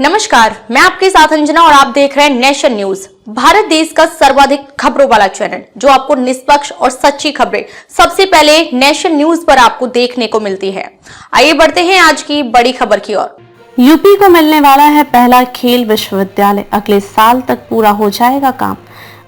नमस्कार, मैं आपके साथ अंजना और आप देख रहे हैं नेशन न्यूज, भारत देश का सर्वाधिक खबरों वाला चैनल जो आपको निष्पक्ष और सच्ची खबरें सबसे पहले नेशन न्यूज पर आपको देखने को मिलती है। आइए बढ़ते हैं आज की बड़ी खबर की ओर। यूपी को मिलने वाला है पहला खेल विश्वविद्यालय, अगले साल तक पूरा हो जाएगा काम।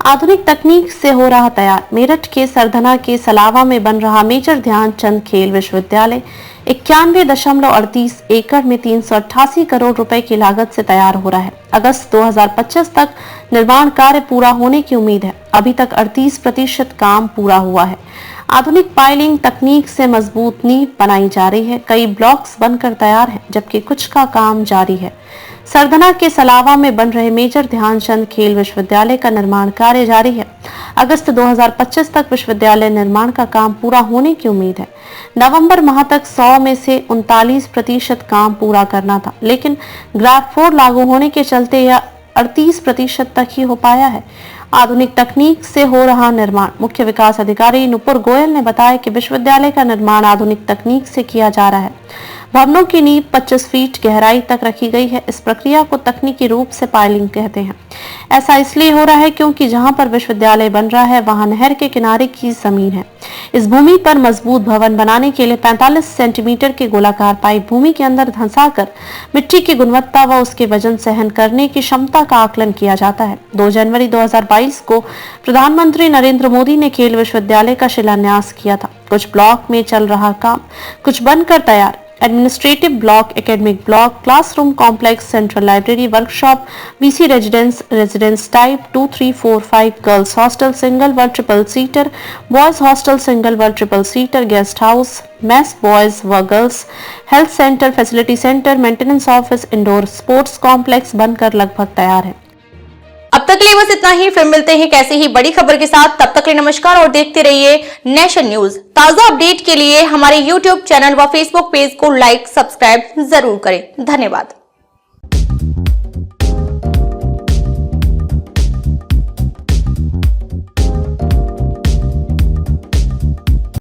आधुनिक तकनीक से हो रहा तैयार। मेरठ के सरधना के सलावा में बन रहा मेजर ध्यानचंद खेल विश्वविद्यालय 91.38 एकड़ में 388 करोड़ रुपए की लागत से तैयार हो रहा है। अगस्त 2025 तक निर्माण कार्य पूरा होने की उम्मीद है। अभी तक 38% काम पूरा हुआ है। आधुनिक पाइलिंग तकनीक से मजबूत नींव बनाई जा रही है। कई ब्लॉक्स बनकर तैयार हैं, जबकि कुछ का काम जारी है। सरधना के सलावा में बन रहे मेजर ध्यानचंद खेल विश्वविद्यालय का निर्माण कार्य जारी है। अगस्त 2025 तक विश्वविद्यालय निर्माण का काम पूरा होने की उम्मीद है। नवंबर माह तक 100 में से 39% काम पूरा करना था, लेकिन ग्राफ 4 लागू होने के चलते यह 38% तक ही हो पाया है। आधुनिक तकनीक से हो रहा निर्माण। मुख्य विकास अधिकारी नुपुर गोयल ने बताया कि विश्वविद्यालय का निर्माण आधुनिक तकनीक से किया जा रहा है। भवनों की नींव 25 फीट गहराई तक रखी गई है। इस प्रक्रिया को तकनीकी रूप से पाइलिंग कहते हैं। ऐसा इसलिए हो रहा है क्योंकि जहां पर विश्वविद्यालय बन रहा है वहां नहर के किनारे की जमीन है। इस भूमि पर मजबूत भवन बनाने के लिए 45 सेंटीमीटर के गोलाकार पाइप भूमि के अंदर धंसाकर मिट्टी की गुणवत्ता व उसके वजन सहन करने की क्षमता का आकलन किया जाता है। 2 जनवरी 2022 को प्रधानमंत्री नरेंद्र मोदी ने खेल विश्वविद्यालय का शिलान्यास किया था। कुछ ब्लॉक में चल रहा काम, कुछ बनकर तैयार। Administrative block, academic block, classroom complex, central library, workshop, BC residence type 2, 3, 4, 5, girls hostel single व triple seater, boys hostel single व triple seater, guest house, mess boys व girls, health centre, facility centre, maintenance office, indoor sports complex बनकर लगभग तैयार है। अब तक के लिए बस इतना ही। फिर मिलते हैं कैसी ही बड़ी खबर के साथ। तब तक के लिए नमस्कार और देखते रहिए नेशन न्यूज। ताजा अपडेट के लिए हमारे YouTube चैनल व Facebook पेज को लाइक, सब्सक्राइब जरूर करें। धन्यवाद।